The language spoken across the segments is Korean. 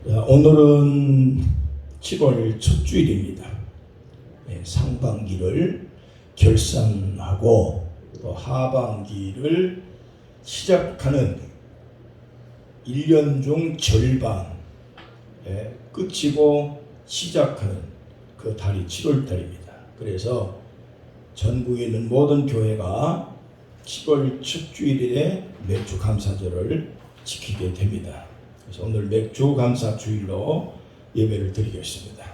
오늘은 7월 첫 주일입니다. 상반기를 결산하고 또 하반기를 시작하는 1년 중 절반 끝이고 시작하는 그 달이 7월 달입니다. 그래서 전국에 있는 모든 교회가 7월 첫 주일에 맥주 감사절을 지키게 됩니다. 그래서 오늘 맥주 감사 주일로 예배를 드리겠습니다.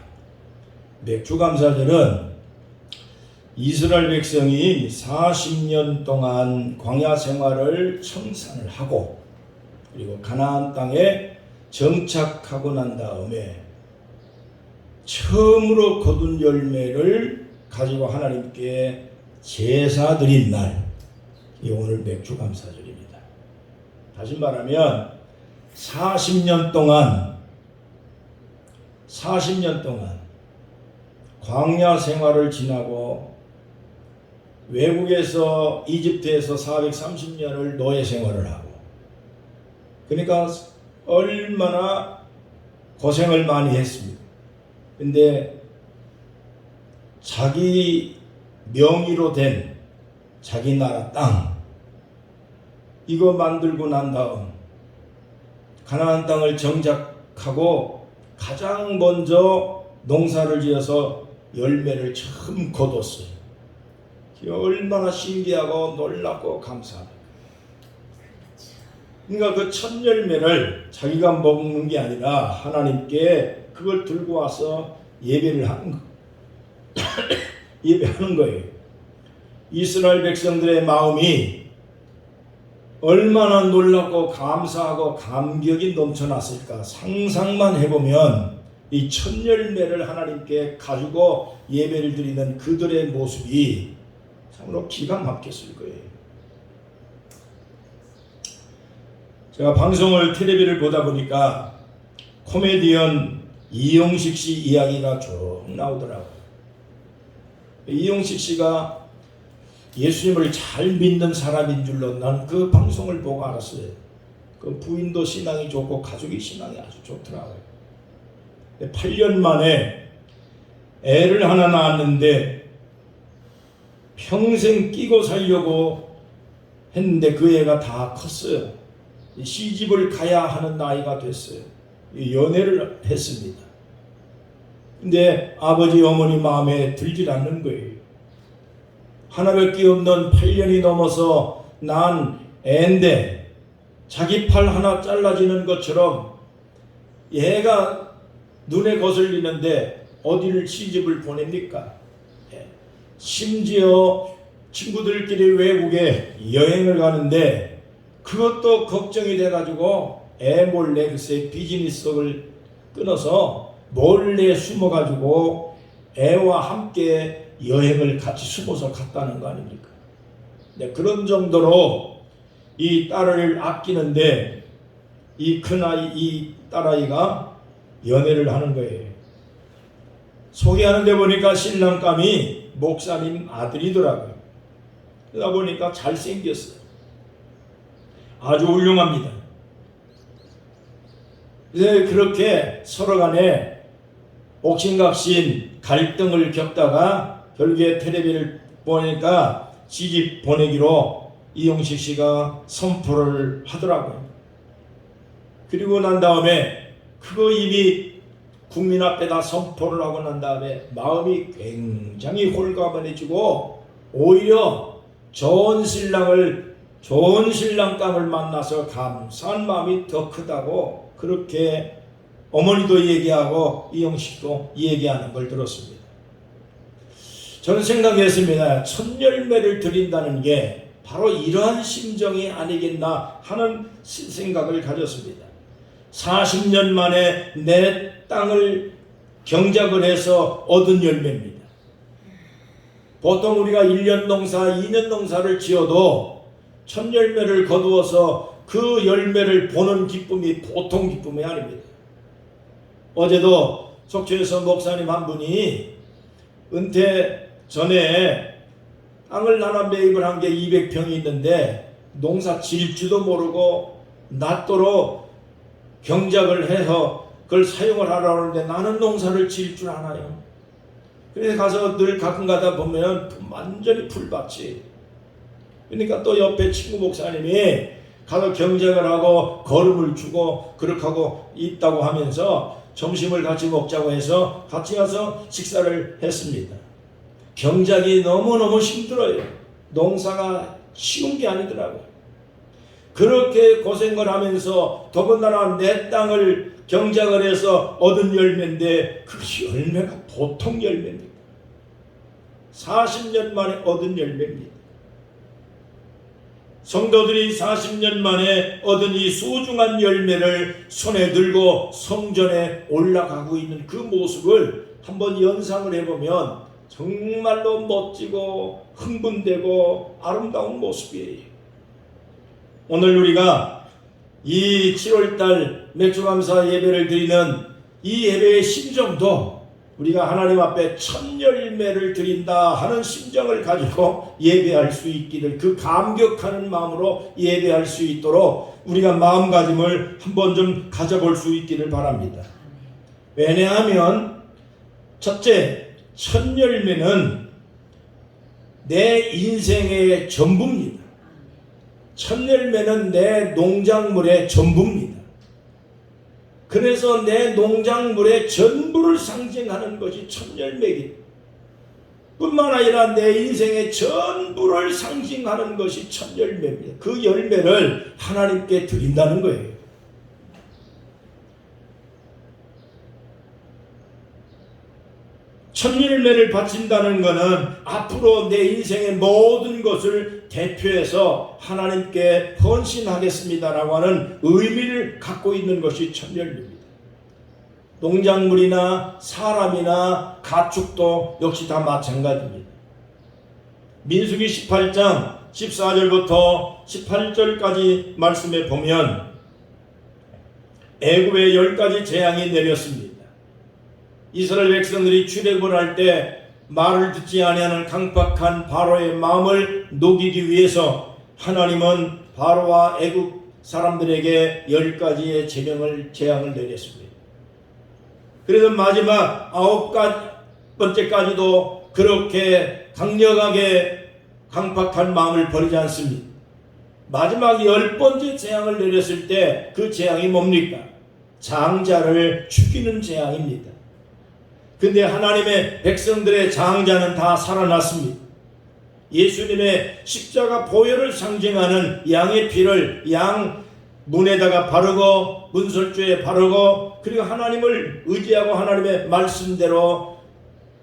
맥주 감사절은 이스라엘 백성이 40년 동안 광야 생활을 청산을 하고 그리고 가나안 땅에 정착하고 난 다음에 처음으로 거둔 열매를 가지고 하나님께 제사 드린 날, 이 오늘 맥주 감사절입니다. 다시 말하면 40년 동안 광야 생활을 지나고 외국에서 이집트에서 430년을 노예 생활을 하고, 그러니까 얼마나 고생을 많이 했습니다. 근데 자기 명의로 된 자기 나라 땅 이거 만들고 난 다음 가나안 땅을 정착하고 가장 먼저 농사를 지어서 열매를 처음 거뒀어요. 얼마나 신기하고 놀랍고 감사합니다. 그러니까 그 첫 열매를 자기가 먹는 게 아니라 하나님께 그걸 들고 와서 예배를 하는 거. 예배하는 거예요. 이스라엘 백성들의 마음이 얼마나 놀랍고 감사하고 감격이 넘쳐났을까 상상만 해보면 이 첫 열매를 하나님께 가지고 예배를 드리는 그들의 모습이 참으로 기가 막혔을 거예요. 제가 방송을 텔레비를 보다 보니까 코미디언 이용식 씨 이야기가 쭉 나오더라고요. 이용식 씨가 예수님을 잘 믿는 사람인 줄로 난 그 방송을 보고 알았어요. 그 부인도 신앙이 좋고 가족이 신앙이 아주 좋더라고요. 8년 만에 애를 하나 낳았는데 평생 끼고 살려고 했는데 그 애가 다 컸어요. 시집을 가야 하는 나이가 됐어요. 연애를 했습니다. 근데 아버지 어머니 마음에 들질 않는 거예요. 하나밖에 없는 8년이 넘어서 난 애인데 자기 팔 하나 잘라지는 것처럼 얘가 눈에 거슬리는데 어디를 시집을 보냅니까? 심지어 친구들끼리 외국에 여행을 가는데 그것도 걱정이 돼가지고 애 몰래 글쎄 비즈니스석을 끊어서 몰래 숨어가지고 애와 함께 여행을 같이 숨어서 갔다는 거 아닙니까? 네, 그런 정도로 이 딸을 아끼는데 이 큰아이, 이 딸아이가 연애를 하는 거예요. 소개하는데 보니까 신랑감이 목사님 아들이더라고요. 그러다 보니까 잘생겼어요. 아주 훌륭합니다. 그래서 그렇게 서로 간에 옥신각신 갈등을 겪다가 결국에 텔레비를 보니까 시집 보내기로 이용식 씨가 선포를 하더라고요. 그리고 난 다음에 그거 이미 국민 앞에다 선포를 하고 난 다음에 마음이 굉장히 홀가분해지고 오히려 좋은 신랑감을 만나서 감사한 마음이 더 크다고 그렇게 어머니도 얘기하고 이용식도 얘기하는 걸 들었습니다. 저는 생각했습니다. 첫 열매를 드린다는 게 바로 이러한 심정이 아니겠나 하는 생각을 가졌습니다. 40년 만에 내 땅을 경작을 해서 얻은 열매입니다. 보통 우리가 1년 농사, 2년 농사를 지어도 첫 열매를 거두어서 그 열매를 보는 기쁨이 보통 기쁨이 아닙니다. 어제도 속초에서 목사님 한 분이 은퇴 전에 땅을 하나 매입을 한 게 200평이 있는데 농사 질 줄도 모르고 낮도록 경작을 해서 그걸 사용을 하라고 하는데 나는 농사를 지을 줄 아나요? 그래서 가서 늘 가끔 가다 보면 완전히 풀밭이. 그러니까 또 옆에 친구 목사님이 가서 경쟁을 하고 거름을 주고 그렇게 하고 있다고 하면서 점심을 같이 먹자고 해서 같이 가서 식사를 했습니다. 경작이 너무너무 힘들어요. 농사가 쉬운 게 아니더라고요. 그렇게 고생을 하면서 더군다나 내 땅을 경작을 해서 얻은 열매인데 그 열매가 보통 열매입니다. 40년 만에 얻은 열매입니다. 성도들이 40년 만에 얻은 이 소중한 열매를 손에 들고 성전에 올라가고 있는 그 모습을 한번 연상을 해보면 정말로 멋지고 흥분되고 아름다운 모습이에요. 오늘 우리가 이 7월달 맥주감사 예배를 드리는 이 예배의 심정도 우리가 하나님 앞에 첫 열매를 드린다 하는 심정을 가지고 예배할 수 있기를, 그 감격하는 마음으로 예배할 수 있도록 우리가 마음가짐을 한번 좀 가져볼 수 있기를 바랍니다. 왜냐하면 첫째, 첫 열매는 내 인생의 전부입니다. 첫 열매는 내 농작물의 전부입니다. 그래서 내 농작물의 전부를 상징하는 것이 첫 열매이기 뿐만 아니라 내 인생의 전부를 상징하는 것이 첫 열매입니다. 그 열매를 하나님께 드린다는 거예요. 첫 열매를 바친다는 것은 앞으로 내 인생의 모든 것을 대표해서 하나님께 헌신하겠습니다라고 하는 의미를 갖고 있는 것이 첫 열매입니다. 농작물이나 사람이나 가축도 역시 다 마찬가지입니다. 민수기 18장 14절부터 18절까지 말씀에 보면 애굽에 10가지 재앙이 내렸습니다. 이스라엘 백성들이 출애굽을 할 때 말을 듣지 아니하는 강팍한 바로의 마음을 녹이기 위해서 하나님은 바로와 애굽 사람들에게 10가지의 재앙을 내렸습니다. 그래서 마지막 9번째까지도 그렇게 강력하게 강팍한 마음을 버리지 않습니다. 마지막 10번째 재앙을 내렸을 때 그 재앙이 뭡니까? 장자를 죽이는 재앙입니다. 근데 하나님의 백성들의 장자는 다 살아났습니다. 예수님의 십자가 보혈을 상징하는 양의 피를 양 문에다가 바르고 문설주에 바르고 그리고 하나님을 의지하고 하나님의 말씀대로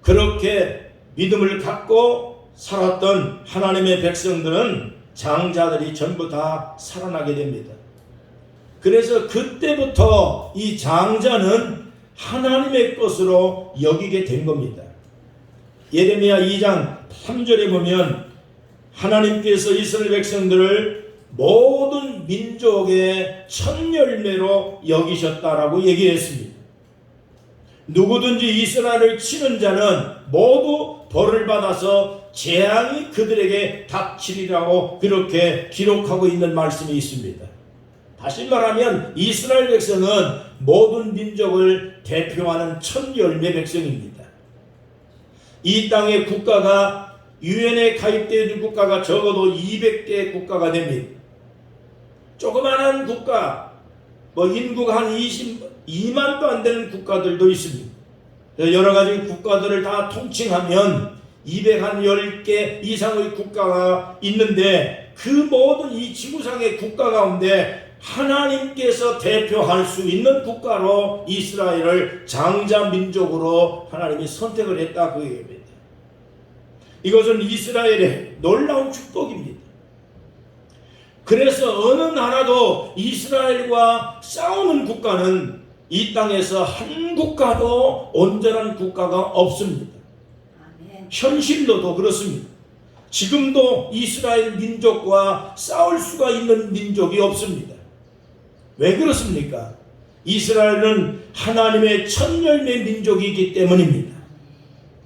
그렇게 믿음을 갖고 살았던 하나님의 백성들은 장자들이 전부 다 살아나게 됩니다. 그래서 그때부터 이 장자는 하나님의 것으로 여기게 된 겁니다. 예레미야 2장 3절에 보면 하나님께서 이스라엘 백성들을 모든 민족의 첫 열매로 여기셨다라고 얘기했습니다. 누구든지 이스라엘을 치는 자는 모두 벌을 받아서 재앙이 그들에게 닥치리라고 그렇게 기록하고 있는 말씀이 있습니다. 다시 말하면 이스라엘 백성은 모든 민족을 대표하는 첫 열매 백성입니다. 이 땅의 국가가 유엔에 가입되어 있는 국가가 적어도 200개 국가가 됩니다. 조그마한 국가, 인구가 한 22만도 안 되는 국가들도 있습니다. 여러 가지 국가들을 다 통칭하면 210개 이상의 국가가 있는데 그 모든 이 지구상의 국가 가운데 하나님께서 대표할 수 있는 국가로 이스라엘을 장자 민족으로 하나님이 선택을 했다 그 얘기입니다. 이것은 이스라엘의 놀라운 축복입니다. 그래서 어느 나라도 이스라엘과 싸우는 국가는 이 땅에서 한 국가도 온전한 국가가 없습니다. 현실로도 그렇습니다. 지금도 이스라엘 민족과 싸울 수가 있는 민족이 없습니다. 왜 그렇습니까? 이스라엘은 하나님의 첫 열매 민족이기 때문입니다.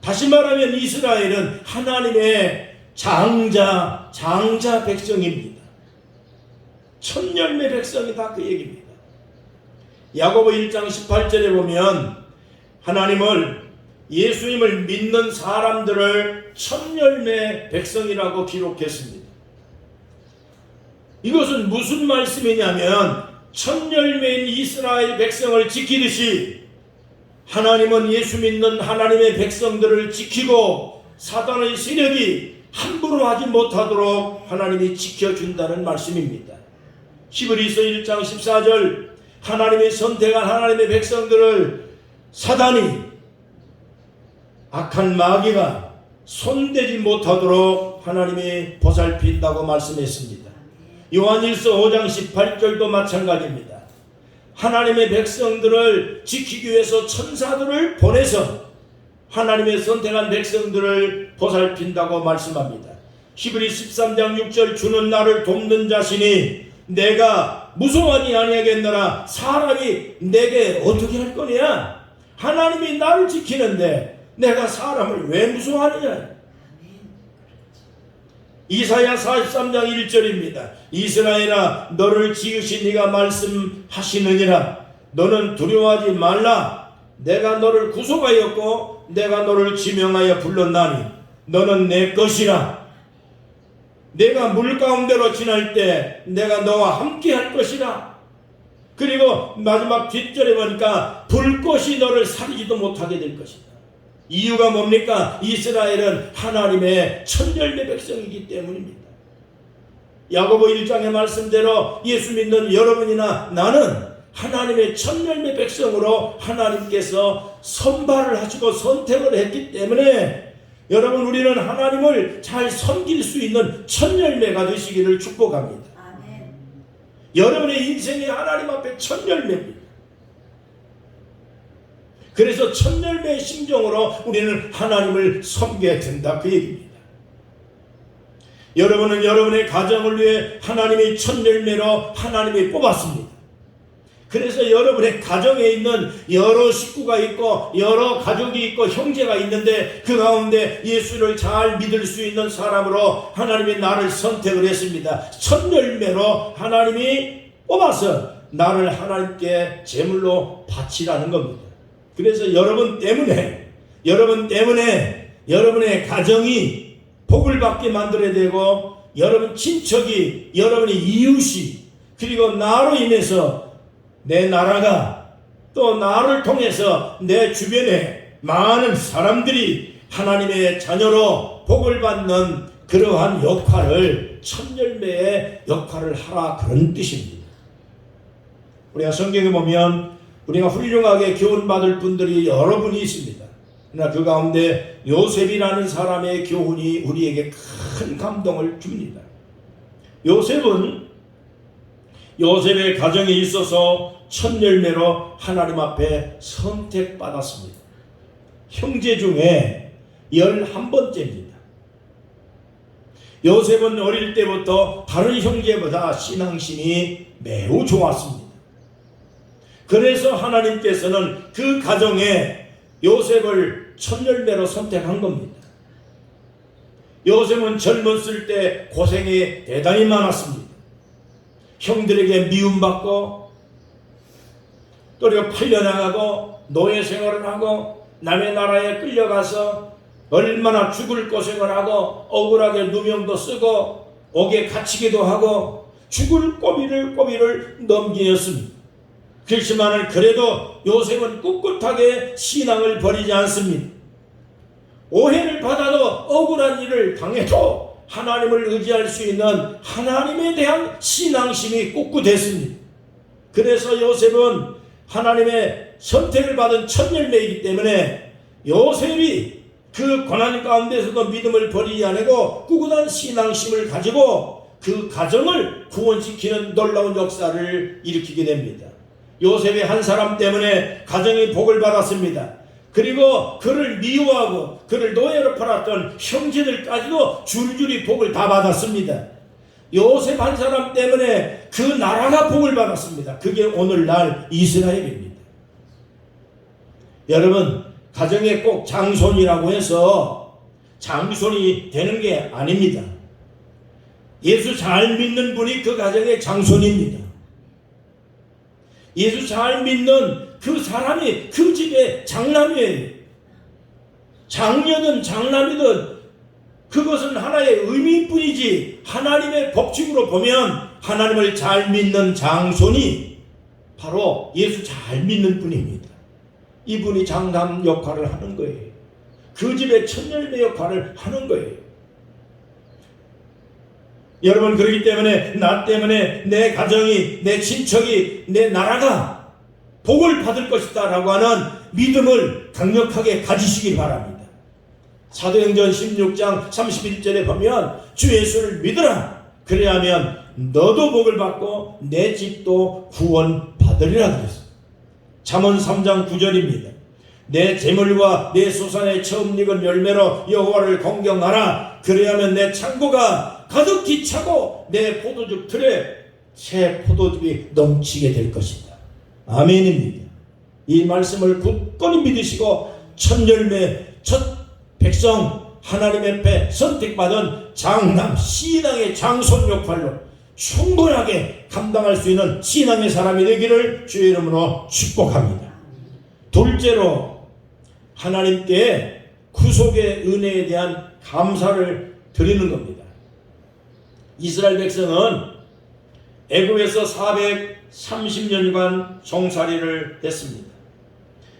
다시 말하면 이스라엘은 하나님의 장자 백성입니다. 첫 열매 백성이다 그 얘기입니다. 야고보 1장 18절에 보면 하나님을 예수님을 믿는 사람들을 첫열매 백성이라고 기록했습니다. 이것은 무슨 말씀이냐면 첫열매인 이스라엘 백성을 지키듯이 하나님은 예수 믿는 하나님의 백성들을 지키고 사단의 세력이 함부로 하지 못하도록 하나님이 지켜준다는 말씀입니다. 히브리서 1장 14절 하나님이 선택한 하나님의 백성들을 사단이 악한 마귀가 손대지 못하도록 하나님이 보살핀다고 말씀했습니다. 요한일서 5장 18절도 마찬가지입니다. 하나님의 백성들을 지키기 위해서 천사들을 보내서 하나님의 선택한 백성들을 보살핀다고 말씀합니다. 히브리 13장 6절 주는 나를 돕는 자신이 내가 무서워하지 아니하겠노라. 사람이 내게 어떻게 할 거냐? 하나님이 나를 지키는데 내가 사람을 왜 무서워하느냐? 이사야 43장 1절입니다. 이스라엘아 너를 지으신 이가 말씀하시느니라. 너는 두려워하지 말라. 내가 너를 구속하였고 내가 너를 지명하여 불렀나니 너는 내 것이라. 내가 물 가운데로 지날 때 내가 너와 함께 할 것이라. 그리고 마지막 뒷절에 보니까 불꽃이 너를 사리지도 못하게 될 것이다. 이유가 뭡니까? 이스라엘은 하나님의 첫열매 백성이기 때문입니다. 야고보 1장의 말씀대로 예수 믿는 여러분이나 나는 하나님의 첫열매 백성으로 하나님께서 선발을 하시고 선택을 했기 때문에 여러분 우리는 하나님을 잘 섬길 수 있는 첫열매가 되시기를 축복합니다. 아멘. 여러분의 인생이 하나님 앞에 첫열매입니다. 그래서 첫열매의 심정으로 우리는 하나님을 섬겨야 된다 그 얘기입니다. 여러분은 여러분의 가정을 위해 하나님의 첫열매로 하나님이 뽑았습니다. 그래서 여러분의 가정에 있는 여러 식구가 있고 여러 가족이 있고 형제가 있는데 그 가운데 예수를 잘 믿을 수 있는 사람으로 하나님이 나를 선택을 했습니다. 첫열매로 하나님이 뽑아서 나를 하나님께 제물로 바치라는 겁니다. 그래서 여러분 때문에 여러분의 가정이 복을 받게 만들어야 되고 여러분 친척이 여러분의 이웃이 그리고 나로 인해서 내 나라가 또 나를 통해서 내 주변에 많은 사람들이 하나님의 자녀로 복을 받는 그러한 역할을 첫열매의 역할을 하라 그런 뜻입니다. 우리가 성경에 보면 우리가 훌륭하게 교훈받을 분들이 여러분이 있습니다. 그러나 그 가운데 요셉이라는 사람의 교훈이 우리에게 큰 감동을 줍니다. 요셉의 가정에 있어서 첫열매로 하나님 앞에 선택받았습니다. 형제 중에 11번째입니다. 요셉은 어릴 때부터 다른 형제보다 신앙심이 매우 좋았습니다. 그래서 하나님께서는 그 가정에 요셉을 첫열매로 선택한 겁니다. 요셉은 젊었을 때 고생이 대단히 많았습니다. 형들에게 미움받고 또 팔려나가고 노예 생활을 하고 남의 나라에 끌려가서 얼마나 죽을 고생을 하고 억울하게 누명도 쓰고 옥에 갇히기도 하고 죽을 꼬비를 넘기었습니다. 그렇지만 그래도 요셉은 꿋꿋하게 신앙을 버리지 않습니다. 오해를 받아도 억울한 일을 당해도 하나님을 의지할 수 있는 하나님에 대한 신앙심이 꿋꿋했습니다. 그래서 요셉은 하나님의 선택을 받은 첫열매이기 때문에 요셉이 그 고난 가운데서도 믿음을 버리지 않고 꿋꿋한 신앙심을 가지고 그 가정을 구원시키는 놀라운 역사를 일으키게 됩니다. 요셉의 한 사람 때문에 가정이 복을 받았습니다. 그리고 그를 미워하고 그를 노예로 팔았던 형제들까지도 줄줄이 복을 다 받았습니다. 요셉 한 사람 때문에 그 나라가 복을 받았습니다. 그게 오늘날 이스라엘입니다. 여러분, 가정에 꼭 장손이라고 해서 장손이 되는 게 아닙니다. 예수 잘 믿는 분이 그 가정의 장손입니다. 예수 잘 믿는 그 사람이 그 집의 장남이에요. 장녀든 장남이든 그것은 하나의 의미뿐이지, 하나님의 법칙으로 보면 하나님을 잘 믿는 장손이 바로 예수 잘 믿는 분입니다. 이분이 장남 역할을 하는 거예요. 그 집의 첫 열매 역할을 하는 거예요. 여러분, 그렇기 때문에 나 때문에 내 가정이, 내 친척이, 내 나라가 복을 받을 것이다 라고 하는 믿음을 강력하게 가지시기 바랍니다. 사도행전 16장 31절에 보면 주 예수를 믿으라, 그래야면 너도 복을 받고 내 집도 구원 받으리라 그랬어요. 잠언 3장 9절입니다. 내 재물과 내 소산의 처음 익은 열매로 여호와를 공경하라, 그래야면 내 창고가 가득히 차고 내 포도즙 틀에 새 포도즙이 넘치게 될 것이다. 아멘입니다. 이 말씀을 굳건히 믿으시고 첫 열매, 첫 백성, 하나님의 배 선택받은 장남, 신앙의 장손 역할로 충분하게 감당할 수 있는 신앙의 사람이 되기를 주의 이름으로 축복합니다. 둘째로, 하나님께 구속의 은혜에 대한 감사를 드리는 겁니다. 이스라엘 백성은 애굽에서 430년간 종살이를 했습니다.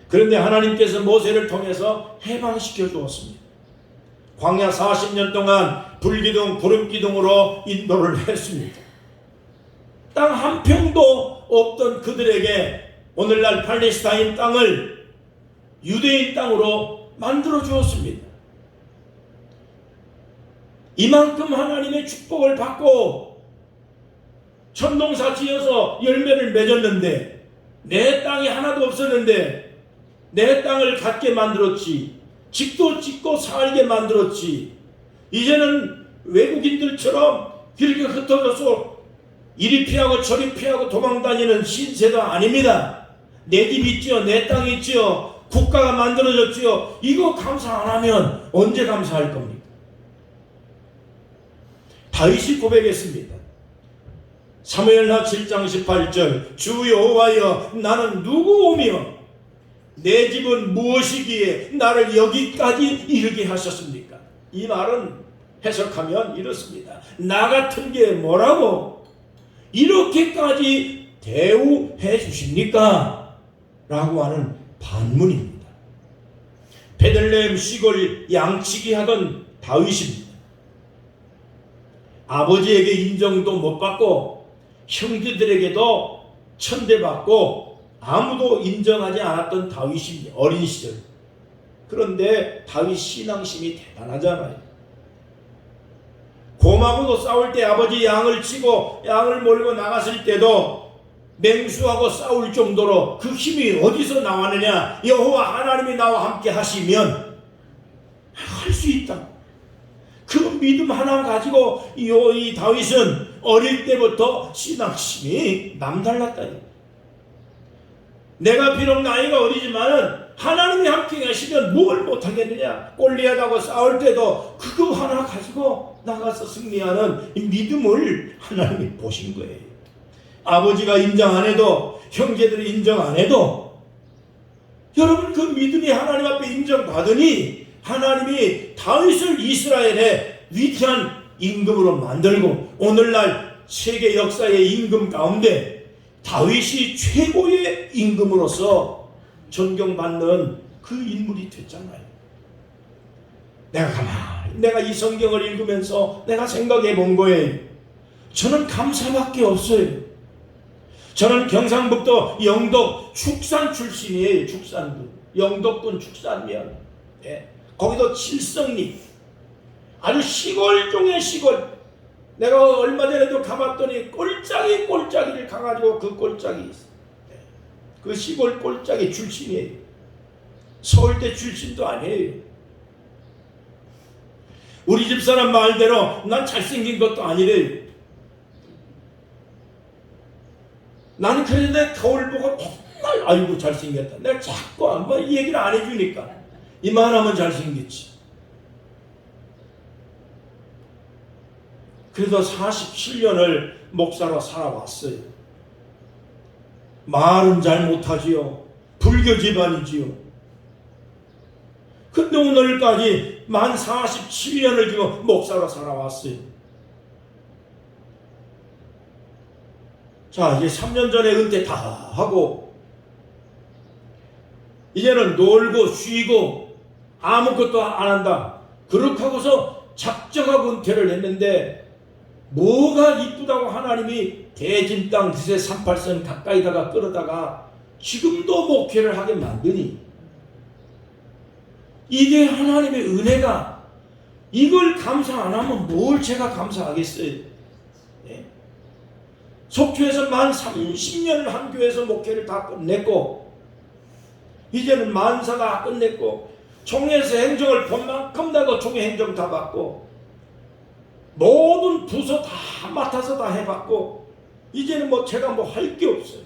그런데 하나님께서 모세를 통해서 해방시켜 주었습니다. 광야 40년 동안 불기둥, 구름기둥으로 인도를 했습니다. 땅 한 평도 없던 그들에게 오늘날 팔레스타인 땅을 유대인 땅으로 만들어 주었습니다. 이만큼 하나님의 축복을 받고 천동사 지어서 열매를 맺었는데, 내 땅이 하나도 없었는데 내 땅을 갖게 만들었지, 집도 짓고 살게 만들었지, 이제는 외국인들처럼 길게 흩어져서 이리 피하고 저리 피하고 도망다니는 신세도 아닙니다. 내 집 있지요, 내 땅 있지요, 국가가 만들어졌지요. 이거 감사 안 하면 언제 감사할 겁니까? 다윗이 고백했습니다. 사무엘하 7장 18절, 주 여호와여, 나는 누구오며 내 집은 무엇이기에 나를 여기까지 이르게 하셨습니까? 이 말은 해석하면 이렇습니다. 나 같은 게 뭐라고 이렇게까지 대우해 주십니까? 라고 하는 반문입니다. 베들레헴 시골 양치기 하던 다윗입니다. 아버지에게 인정도 못 받고 형제들에게도 천대받고 아무도 인정하지 않았던 다윗입니다. 어린 시절. 그런데 다윗 신앙심이 대단하잖아요. 곰하고도 싸울 때 아버지 양을 치고 양을 몰고 나갔을 때도 맹수하고 싸울 정도로 그 힘이 어디서 나왔느냐? 여호와 하나님이 나와 함께 하시면 할 수 있다. 그 믿음 하나 가지고 이 다윗은 어릴 때부터 신앙심이 남달랐다. 내가 비록 나이가 어리지만은 하나님이 함께 계시면 뭘 못하겠느냐? 골리앗하고 싸울 때도 그거 하나 가지고 나가서 승리하는 이 믿음을 하나님이 보신 거예요. 아버지가 인정 안 해도, 형제들이 인정 안 해도, 여러분 그 믿음이 하나님 앞에 인정받으니 하나님이 다윗을 이스라엘의 위대한 임금으로 만들고, 오늘날 세계 역사의 임금 가운데 다윗이 최고의 임금으로서 존경받는 그 인물이 됐잖아요. 내가 이 성경을 읽으면서 내가 생각해 본 거예요. 저는 감사밖에 없어요. 저는 경상북도 영덕 축산 출신이에요. 축산군. 영덕군 축산면. 네. 거기도 칠성리. 아주 시골 중에 시골. 내가 얼마 전에도 가봤더니 꼴짜기를 가가지고 그 꼴짜기 있어. 네. 그 시골 꼴짜기 출신이에요. 서울대 출신도 아니에요. 우리 집사람 말대로 난 잘생긴 것도 아니래요. 나는 그래도 내 거울 보고 정말 아이고 잘생겼다. 내가 자꾸 한번 이 얘기를 안 해주니까 이만하면 잘생겼지. 그래도 47년을 목사로 살아왔어요. 말은 잘 못하지요. 불교 집안이지요. 근데 오늘까지 만 47년을 지금 목사로 살아왔어요. 자, 이제 3년 전에 은퇴 다 하고 이제는 놀고 쉬고 아무것도 안 한다. 그렇게 하고서 작정하고 은퇴를 했는데 뭐가 이쁘다고 하나님이 대진 땅 기세 38선 가까이다가 끌어다가 지금도 목회를 하게 만드니, 이게 하나님의 은혜가, 이걸 감사 안 하면 뭘 제가 감사하겠어요. 네. 속초에서 만 30년을 한 교회에서 목회를 다 끝냈고 이제는 만사가 끝냈고 총회에서 행정을 본 만큼 내가 총회 행정 다 받고 모든 부서 다 맡아서 다 해봤고 이제는 뭐 제가 뭐 할 게 없어요.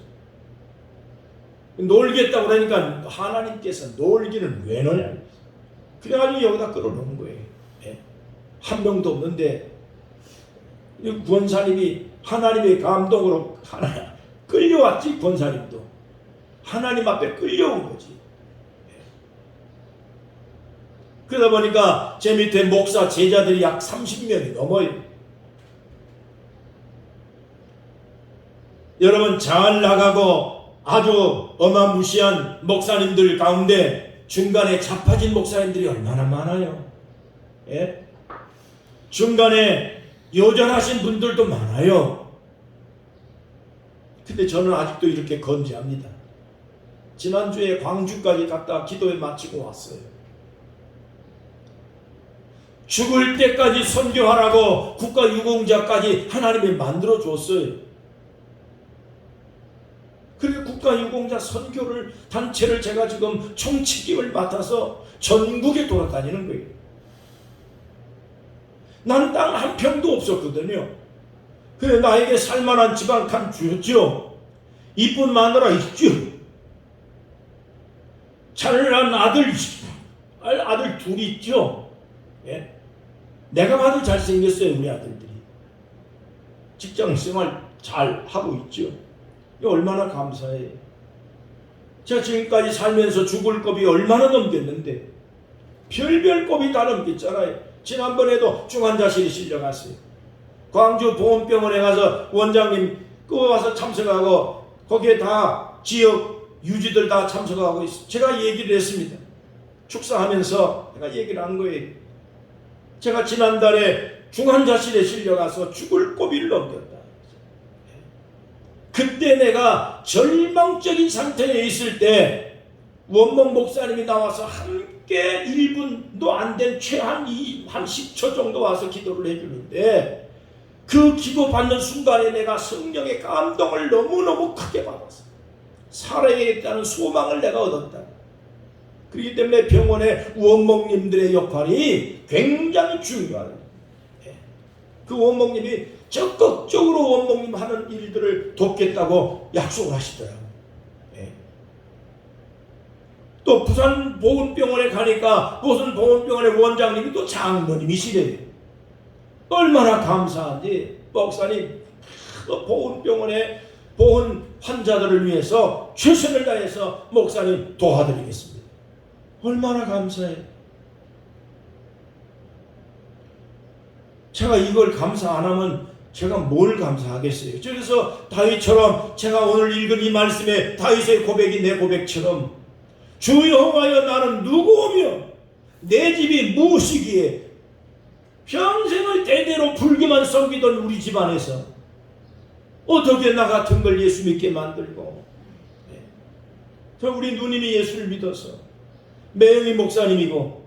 놀겠다고 그러니까 하나님께서 놀기는 왜 넣냐, 그래가지고 여기다 끌어놓은 거예요. 네. 한 명도 없는데 권사님이 하나님의 감동으로 끌려왔지. 권사님도 하나님 앞에 끌려온 거지. 그러다 보니까 제 밑에 목사 제자들이 약 30명이 넘어요. 여러분, 잘 나가고 아주 어마무시한 목사님들 가운데 중간에 자빠진 목사님들이 얼마나 많아요. 예? 중간에 여전하신 분들도 많아요. 근데 저는 아직도 이렇게 건재합니다. 지난주에 광주까지 갔다 기도회 마치고 왔어요. 죽을 때까지 선교하라고 국가유공자까지 하나님이 만들어 줬어요. 그리고 국가유공자 선교를 단체를 제가 지금 총책임을 맡아서 전국에 돌아다니는 거예요. 난 땅 한 평도 없었거든요. 그래 나에게 살만한 집 한 칸 주었죠. 이쁜 마누라 있죠. 잘난 아들 둘 있죠. 예? 내가 봐도 잘생겼어요. 우리 아들들이 직장생활 잘 하고 있죠. 얼마나 감사해요. 제가 지금까지 살면서 죽을 겁이 얼마나 넘겼는데 별별 겁이 다 넘겼잖아요. 지난번에도 중환자실에 실려갔어요. 광주 보훈병원에 가서 원장님 그거 와서 참석하고 거기에 다 지역 유지들 다 참석하고 있어요. 제가 얘기를 했습니다. 축사하면서 제가 얘기를 한 거예요. 제가 지난달에 중환자실에 실려가서 죽을 고비를 넘겼다. 그때 내가 절망적인 상태에 있을 때 원목 목사님이 나와서 함께 1분도 안 된 최한 한 10초 정도 와서 기도를 해주는데 그 기도 받는 순간에 내가 성령의 감동을 너무너무 크게 받았어. 살아야겠다는 소망을 내가 얻었다. 그렇기 때문에 병원의 원목님들의 역할이 굉장히 중요하다. 그 원목님이 적극적으로 원목님 하는 일들을 돕겠다고 약속을 하시더라고요. 또 부산 보훈병원에 가니까 무슨 보훈병원의 원장님이 또 장로님이시래요. 얼마나 감사한지. 목사님 보훈병원의 보훈 환자들을 위해서 최선을 다해서 목사님 도와드리겠습니다. 얼마나 감사해요. 제가 이걸 감사 안 하면 제가 뭘 감사하겠어요. 그래서 다윗처럼 제가 오늘 읽은 이 말씀에 다윗의 고백이 내 고백처럼 주 여호와여 나는 누구오며 내 집이 무엇이기에 평생을 대대로 불교만 섬기던 우리 집안에서 어떻게 나 같은 걸 예수 믿게 만들고, 저 우리 누님이 예수를 믿어서 매영이 목사님이고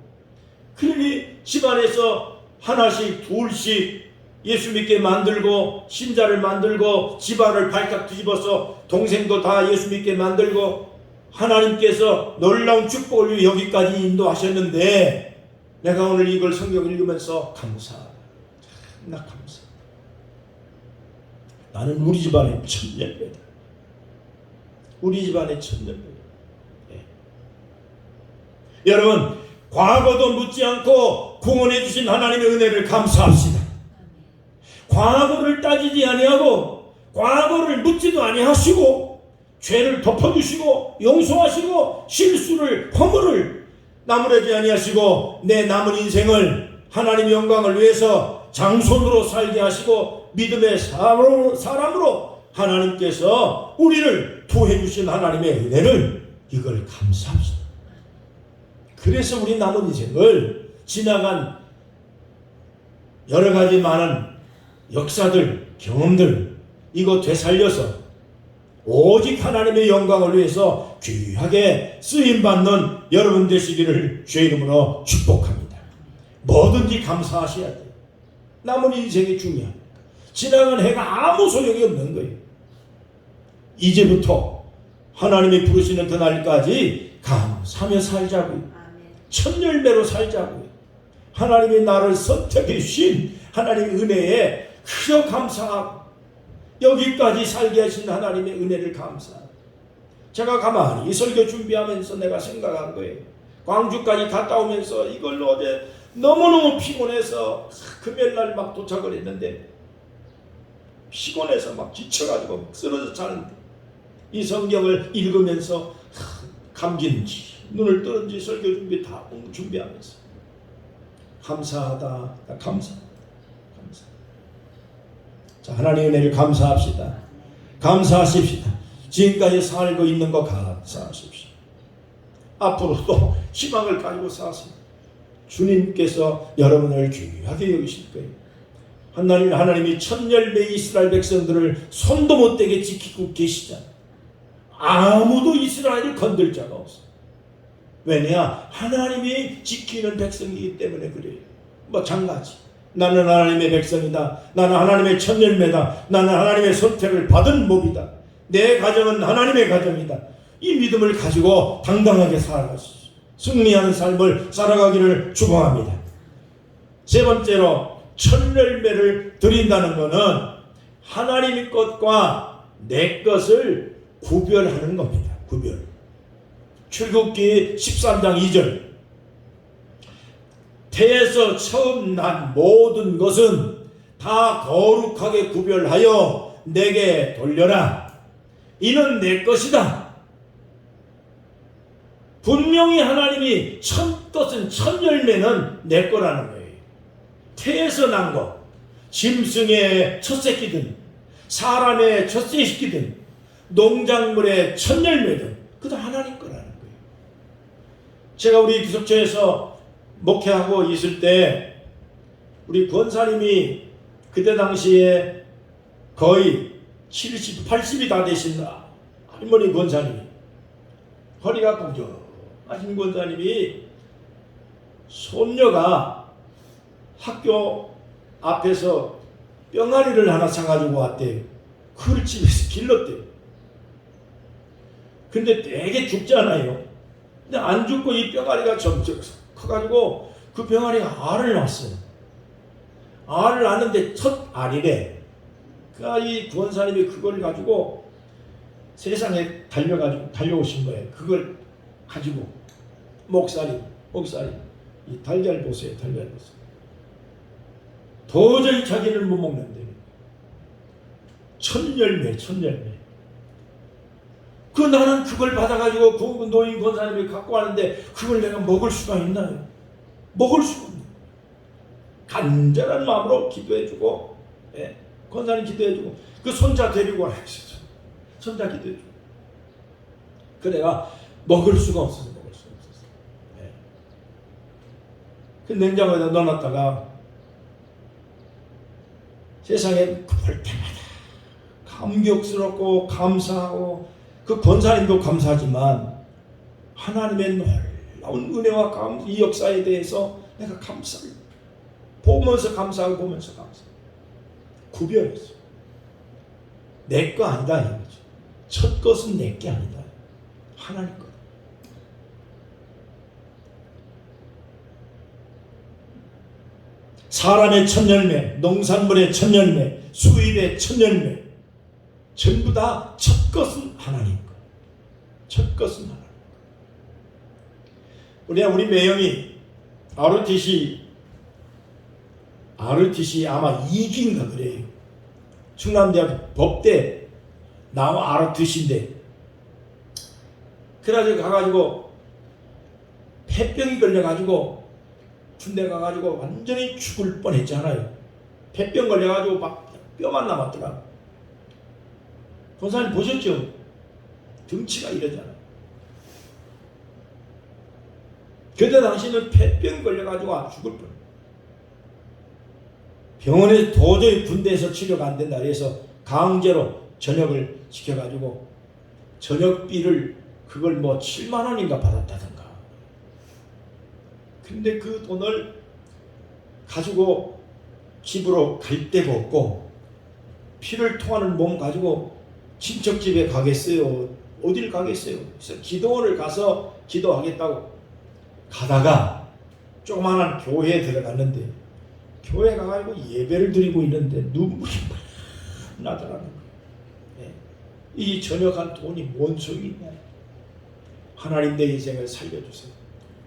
그러니 집안에서 하나씩 둘씩 예수 믿게 만들고 신자를 만들고 집안을 발칵 뒤집어서 동생도 다 예수 믿게 만들고 하나님께서 놀라운 축복을 여기까지 인도하셨는데 내가 오늘 이걸 성경 읽으면서 감사하다. 나 감사. 나는 우리 집안의 천년배다. 우리 집안의 천년배다. 네. 여러분, 과거도 묻지 않고 구원해 주신 하나님의 은혜를 감사합시다. 과거를 따지지 아니하고 과거를 묻지도 아니하시고 죄를 덮어주시고 용서하시고 실수를 허물을 나무라지 아니하시고 내 남은 인생을 하나님의 영광을 위해서 장손으로 살게 하시고 믿음의 사람으로 하나님께서 우리를 도해 주신 하나님의 은혜를 이걸 감사합시다. 그래서 우리 남은 인생을 지나간 여러 가지 많은 역사들, 경험들 이거 되살려서 오직 하나님의 영광을 위해서 귀하게 쓰임받는 여러분 되시기를 주의 이름으로 축복합니다. 뭐든지 감사하셔야 돼요. 남은 인생이 중요합니다. 지나간 해가 아무 소용이 없는 거예요. 이제부터 하나님이 부르시는 그날까지 감사하며 살자고요. 첫 열매로 살자고요. 하나님이 나를 선택해 주신 하나님의 은혜에 그저 감사하고 여기까지 살게 하신 하나님의 은혜를 감사하고 제가 가만히 이 설교 준비하면서 내가 생각한 거예요. 광주까지 갔다 오면서 이걸 어제 너무너무 피곤해서 금요일날 막 도착을 했는데 피곤해서 막 지쳐가지고 막 쓰러져 자는데 이 성경을 읽으면서 감긴지 눈을 뜨는지 설교 준비 다 준비하면서 감사하다 감사. 자, 하나님의 은혜를 감사합시다. 감사하십시다. 지금까지 살고 있는 거 감사하십시오. 앞으로도 희망을 가지고 사세요. 주님께서 여러분을 귀하게 여기실 거예요. 하나님이 첫 열매 이스라엘 백성들을 손도 못 대게 지키고 계시잖아요. 아무도 이스라엘을 건들 자가 없어요. 왜냐? 하나님이 지키는 백성이기 때문에 그래요. 뭐 장가지. 나는 하나님의 백성이다. 나는 하나님의 첫 열매다. 나는 하나님의 선택을 받은 몸이다. 내 가정은 하나님의 가정이다. 이 믿음을 가지고 당당하게 살아가시죠. 승리하는 삶을 살아가기를 축원합니다. 세 번째로 첫 열매를 드린다는 것은 하나님의 것과 내 것을 구별하는 겁니다. 구별. 출애굽기 13장 2절 태에서 처음 난 모든 것은 다 거룩하게 구별하여 내게 돌려라. 이는 내 것이다. 분명히 하나님이 첫 것은 첫 열매는 내 거라는 거예요. 태에서 난 것, 짐승의 첫 새끼든 사람의 첫 새끼든 농작물의 첫 열매든 그도 하나님 거라는 거예요. 제가 우리 기숙처에서 목회하고 있을 때 우리 권사님이 그때 당시에 거의 70, 80이 다 되신 할머니 권사님이 허리가 굽적하신 권사님이 손녀가 학교 앞에서 뿅아리를 하나 사가지고 왔대요. 그걸 집에서 길렀대요. 근데 되게 죽잖아요. 근데 안 죽고 이 뿅아리가 점점 커가지고 그 병아리가 알을 낳았어요. 알을 낳는데 첫 알이래. 그러니까 이 구원사님이 그걸 가지고 세상에 달려오신 거예요. 그걸 가지고 목살이 이 달걀 보세요. 달걀 보세요. 도저히 자기를 못 먹는데 첫 열매. 그 나는 그걸 받아가지고 그 노인 권사님이 갖고 왔는데 그걸 내가 먹을 수가 있나요? 먹을 수가 없네. 간절한 마음으로 기도해주고, 권사님 기도해주고, 그 손자 데리고 와야 했었죠. 손자 기도해주고. 그 내가 먹을 수가 없어서. 그 냉장고에다 넣어놨다가 세상에 볼 때마다 감격스럽고 감사하고 그 권사님도 감사하지만 하나님의 놀라운 은혜와 이 역사에 대해서 내가 감사를 보면서 감사하고 구별했어. 내 거 아니다 이거죠. 첫 것은 내 게 아니다. 하나님 거. 사람의 첫 열매, 농산물의 첫 열매, 수입의 첫 열매 전부 다 첫 것은 하나님 거. 첫 것은 하나님 거. 우리 매형이 ROTC 아마 2기인가 그래요. 충남대학 법대 나와 ROTC인데 그래가지고 가가지고 폐병이 걸려가지고 군대 가가지고 완전히 죽을 뻔했잖아요. 폐병 걸려가지고 막 뼈만 남았더라. 권사님 보셨죠? 등치가 이러잖아요. 그때 당시는 폐병 걸려가지고 죽을 뻔. 병원에 도저히 군대에서 치료가 안 된다 그래서 강제로 전역을 시켜가지고 전역비를 그걸 뭐 7만 원인가 받았다던가. 근데 그 돈을 가지고 집으로 갈 데가 없고 피를 토하는 몸 가지고 친척 집에 가겠어요? 어딜 가겠어요? 그래서 기도원을 가서 기도하겠다고 가다가 조그마한 교회에 들어갔는데 교회 가가지고 예배를 드리고 있는데 눈물이 나더라는 거예요. 이 전역한 돈이 뭔 소용이 있냐. 하나님 내 인생을 살려주세요.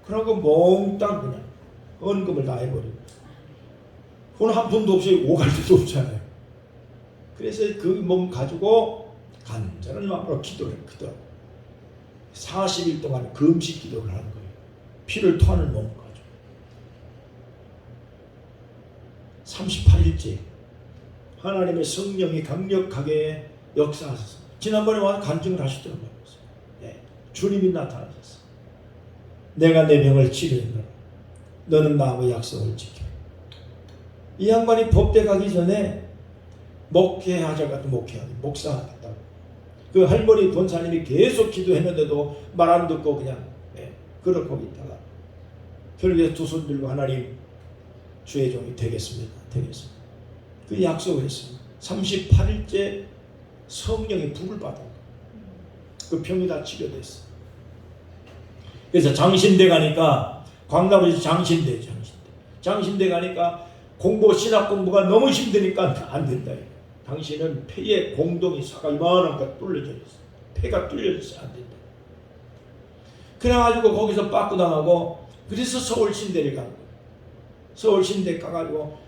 그러고 몽땅 그냥 헌금을 다 해버리고 돈 한 푼도 없이 오갈 데도 없잖아요. 그래서 그 몸 가지고 간절한 마음으로 기도를 하더라고요. 40일 동안 금식 기도를 하는 거예요. 피를 토하는 몸 가지고 38일째 하나님의 성령이 강력하게 역사하셔서 지난번에 와서 간증을 하시더라고요. 네, 주님이 나타나셨어. 내가 내 병을 치료했노라. 너는 나하고 약속을 지켜. 이 양반이 법대 가기 전에 목회하자가 목사하겠다고. 그 할머니 권사님이 계속 기도했는데도 말 안 듣고 그냥 그렇고 있다가 결국에 두 손 들고 하나님 주의 종이 되겠습니다. 그 약속을 했습니다. 38일째 성령의 불을 받은 그 병이 다 치료됐어. 그래서 장신대 가니까 광남에서 장신대 가니까 신학 공부가 너무 힘드니까 안 된다. 당신은 폐에 공동이 사가 이만한 거 뚫려져 있어. 폐가 뚫려져서 안 된다. 그래가지고 거기서 빠꾸당하고 그래서 서울신대를 간 거예요. 서울신대 가가지고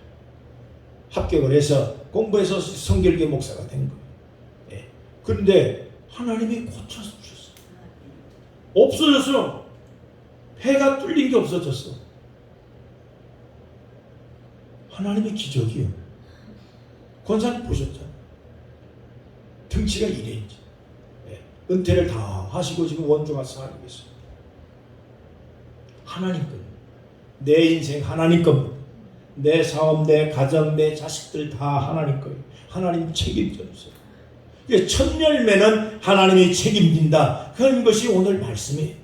합격을 해서 공부해서 성결교 목사가 된 거예요. 예. 그런데 하나님이 고쳐서 주셨어요. 없어졌어. 폐가 뚫린 게 없어졌어. 하나님의 기적이요. 권사님 보셨잖아요. 등치가 이래인지. 예. 은퇴를 다 하시고 지금 원주 가서 살고 계세요. 하나님 겁니다. 내 인생 하나님 겁니다. 내 사업, 내 가정, 내 자식들 다 하나님 거예요. 하나님 책임져 주세요. 첫 열매는 하나님이 책임진다. 그런 것이 오늘 말씀이에요.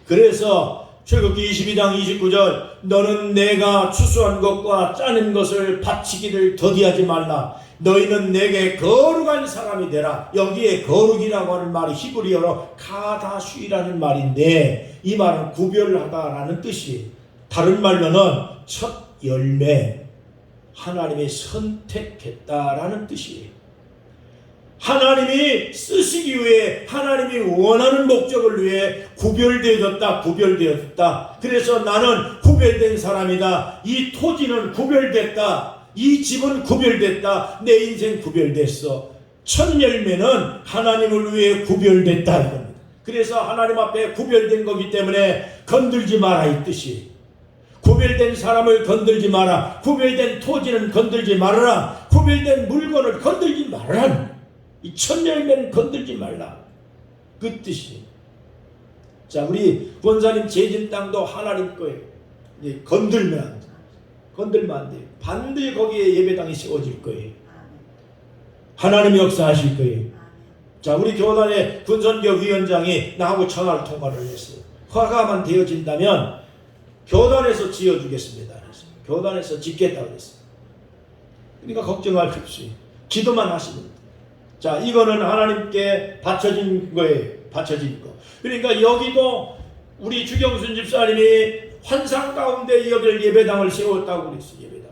그래서 출애굽기 22장 29절 너는 내가 추수한 것과 짜낸 것을 바치기를 더디하지 말라. 너희는 내게 거룩한 사람이 되라. 여기에 거룩이라고 하는 말이 히브리어로 카다슈이라는 말인데 이 말은 구별하다라는 뜻이에요. 다른 말로는 첫 열매, 하나님이 선택했다라는 뜻이에요. 하나님이 쓰시기 위해 하나님이 원하는 목적을 위해 구별되어졌다. 그래서 나는 구별된 사람이다. 이 토지는 구별됐다. 이 집은 구별됐다. 내 인생 구별됐어. 첫 열매는 하나님을 위해 구별됐다 이겁니다. 그래서 하나님 앞에 구별된 거기 때문에 건들지 마라 이 뜻이. 구별된 사람을 건들지 마라. 구별된 토지는 건들지 말아라. 구별된 물건을 건들지 말아라. 이 첫 열매는 건들지 말라. 그 뜻이. 자, 우리 권사님 재진 땅도 하나님 거예요. 건들면 안 돼. 건들면 안 돼. 반드시 거기에 예배당이 세워질 거예요. 하나님이 역사하실 거예요. 자, 우리 교단의 군선교 위원장이 나하고 전화를 통화를 했어요. 허가만 되어진다면 교단에서 지어주겠습니다. 교단에서 짓겠다고 했어요. 그러니까 걱정할 거 없이 기도만 하시면 돼요. 자, 이거는 하나님께 바쳐진 거예요. 바쳐진 거. 그러니까 여기도 우리 주경순 집사님이 환상 가운데 여기를 예배당을 세웠다고 그랬어요. 예배당.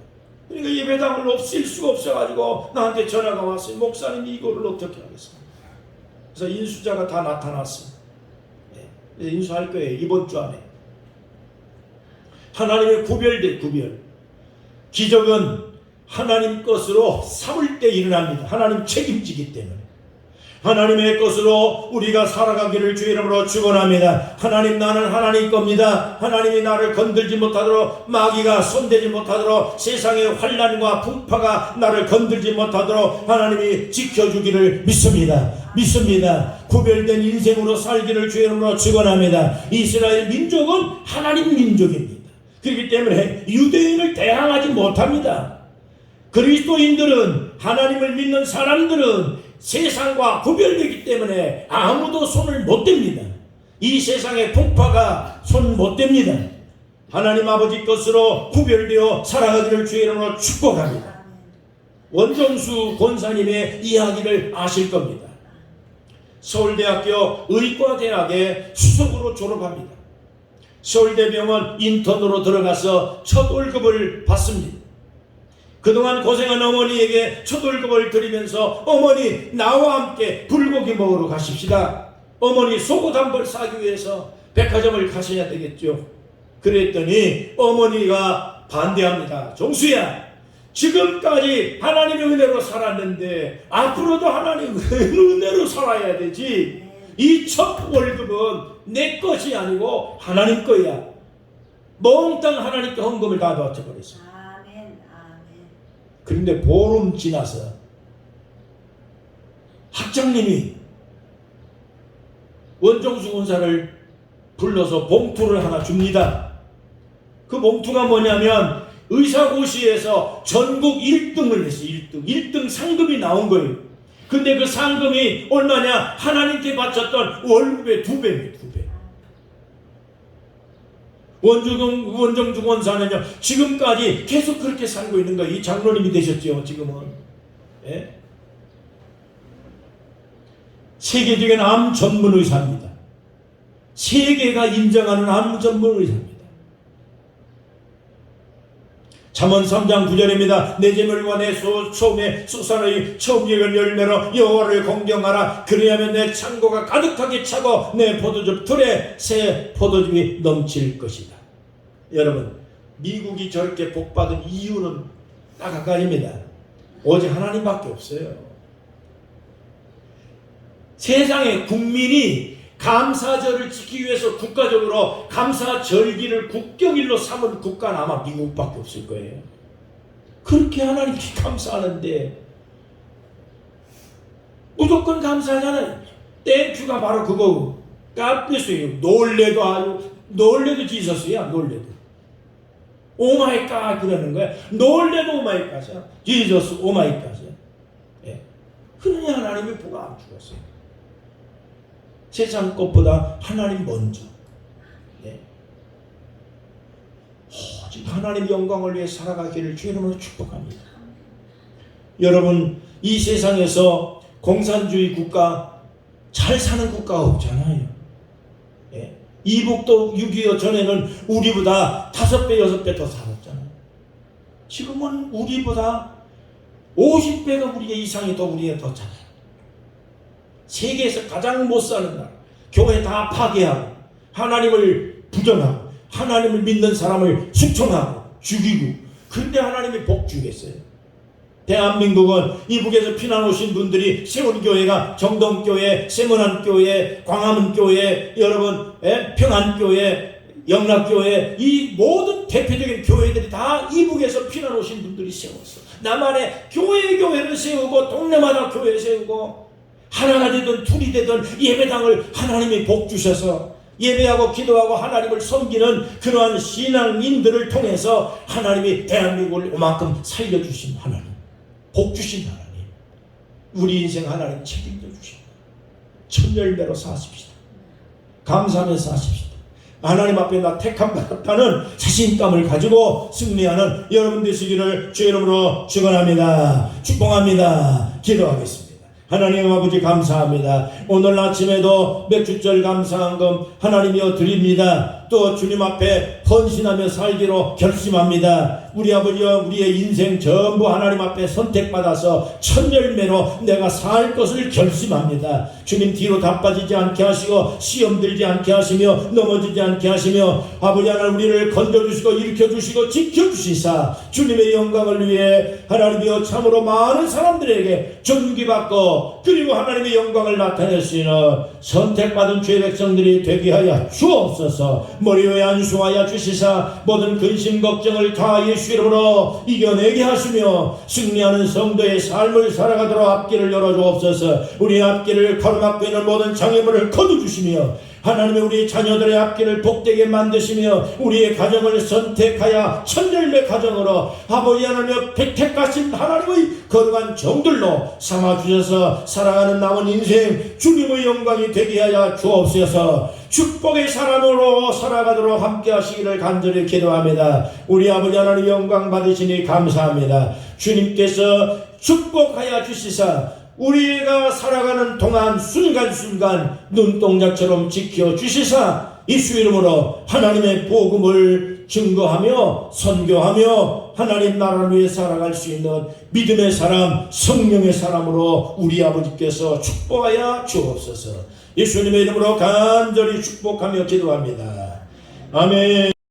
그러니까 예배당을 없앨 수가 없어가지고 나한테 전화가 왔어요. 목사님 이거를 어떻게 하겠습니까? 그래서 인수자가 다 나타났습니다. 네. 인수할 거예요. 이번 주 안에. 하나님의 구별. 기적은 하나님 것으로 삼을 때 일어납니다. 하나님 책임지기 때문에. 하나님의 것으로 우리가 살아가기를 주의 이름으로 축원합니다. 하나님, 나는 하나님 겁니다. 하나님이 나를 건들지 못하도록, 마귀가 손대지 못하도록, 세상의 환난과 풍파가 나를 건들지 못하도록 하나님이 지켜주기를 믿습니다. 구별된 인생으로 살기를 주의 이름으로 축원합니다. 이스라엘 민족은 하나님 민족입니다. 그렇기 때문에 유대인을 대항하지 못합니다. 그리스도인들은, 하나님을 믿는 사람들은 세상과 구별되기 때문에 아무도 손을 못 댑니다. 이 세상의 풍파가 손 못 댑니다. 하나님 아버지 것으로 구별되어 살아가기를 주의 이름으로 축복합니다. 원정수 권사님의 이야기를 아실 겁니다. 서울대학교 의과대학에 수석으로 졸업합니다. 서울대병원 인턴으로 들어가서 첫 월급을 받습니다. 그동안 고생한 어머니에게 첫 월급을 드리면서, 어머니, 나와 함께 불고기 먹으러 가십시다. 어머니 속옷 한 벌 사기 위해서 백화점을 가셔야 되겠죠. 그랬더니 어머니가 반대합니다. 정수야, 지금까지 하나님의 은혜로 살았는데 앞으로도 하나님의 은혜로 살아야 되지. 이 첫 월급은 내 것이 아니고 하나님 거야. 몽땅 하나님께 헌금을 다 바쳐버렸어요. 그런데 보름 지나서 학장님이 원정수 권사를 불러서 봉투를 하나 줍니다. 그 봉투가 뭐냐면 의사고시에서 전국 1등을 했어요. 1등 상금이 나온 거예요. 근데 그 상금이 얼마냐? 하나님께 바쳤던 월급의 2배입니다. 2배. 원정주 권사는요, 지금까지 계속 그렇게 살고 있는 거예요. 이 장로님이 되셨죠, 지금은. 예? 세계적인 암 전문 의사입니다. 세계가 인정하는 암 전문 의사입니다. 잠언 3장 9절입니다. 내 재물과 내 소음의 수산의 처음 익은 열매로 여호와를 공경하라. 그리하면 내 창고가 가득하게 차고 내 포도즙 틀에 새 포도즙이 넘칠 것이다. 여러분, 미국이 저렇게 복받은 이유는 딱 한 가지입니다. 오직 하나님밖에 없어요. 세상의 국민이 감사절을 지키기 위해서 국가적으로 감사절기를 국경일로 삼은 국가는 아마 미국밖에 없을 거예요. 그렇게 하나님께 감사하는데 무조건 감사하잖아요. 땡큐가 바로 그거. 값비싸요. 놀래도 지서스야. 놀래도. 오마이갓 그러는 거야. 놀래도 오마이갓이야. 지저스 오마이갓이야. 예. 그러니 하나님이 보고 안 죽었어요. 세상 것보다 하나님 먼저. 네. 오직 하나님의 영광을 위해 살아가기를 주의 이름으로 축복합니다. 여러분, 이 세상에서 공산주의 국가, 잘 사는 국가가 없잖아요. 네. 이북도 6.25 전에는 우리보다 5배, 6배 더 살았잖아요. 지금은 우리보다 50배가 우리 이상이 더 우리가 더 잘해요. 세계에서 가장 못 사는 나라. 교회 다 파괴하고 하나님을 부정하고 하나님을 믿는 사람을 숙청하고 죽이고. 그런데 하나님이 복 주겠어요? 대한민국은 이북에서 피난 오신 분들이 세운 교회가 정동교회, 세문안교회, 광화문교회, 여러분 평안교회, 영락교회, 이 모든 대표적인 교회들이 다 이북에서 피난 오신 분들이 세웠어. 나만의 교회를 세우고 동네마다 교회 세우고 하나가 되든 둘이 되든 예배당을 하나님이 복 주셔서 예배하고 기도하고 하나님을 섬기는 그러한 신앙인들을 통해서 하나님이 대한민국을 이만큼 살려주신 하나님, 복 주신 하나님, 우리 인생 하나님 책임져 주십니다. 첫 열매로 사십시다. 감사하며 사십시다. 하나님 앞에 나 택함 받았다는 자신감을 가지고 승리하는 여러분 되시기를 주의 이름으로 축원합니다. 축복합니다. 기도하겠습니다. 하나님 아버지 감사합니다. 오늘 아침에도 맥주절 감사한금 하나님이여 드립니다. 또 주님 앞에 헌신하며 살기로 결심합니다. 우리 아버지여, 우리의 인생 전부 하나님 앞에 선택받아서 첫 열매로 내가 살 것을 결심합니다. 주님 뒤로 다 빠지지 않게 하시고 시험 들지 않게 하시며 넘어지지 않게 하시며 아버지 하나님 우리를 건져주시고 일으켜주시고 지켜주시사 주님의 영광을 위해 하나님이여 참으로 많은 사람들에게 존귀받고 그리고 하나님의 영광을 나타낼 수 있는 선택받은 주의 백성들이 되게 하여 주옵소서. 머리 위에 안수하여 주시사 모든 근심 걱정을 다 예수 이름으로 이겨내게 하시며 승리하는 성도의 삶을 살아가도록 앞길을 열어주옵소서. 우리의 앞길을 가로막고 있는 모든 장애물을 거두주시며 하나님의 우리 자녀들의 앞길을 복되게 만드시며 우리의 가정을 선택하여 천열매 가정으로 아버지 하나님의 택하신 하나님의 거룩한 종들로 삼아주셔서 살아가는 남은 인생 주님의 영광이 되게 하여 주옵소서. 축복의 사람으로 살아가도록 함께 하시기를 간절히 기도합니다. 우리 아버지 하나님 영광 받으시니 감사합니다. 주님께서 축복하여 주시사 우리가 살아가는 동안 순간순간 눈동자처럼 지켜주시사 예수 이름으로 하나님의 복음을 증거하며 선교하며 하나님 나라를 위해 살아갈 수 있는 믿음의 사람, 성령의 사람으로 우리 아버지께서 축복하여 주옵소서. 예수님의 이름으로 간절히 축복하며 기도합니다. 아멘.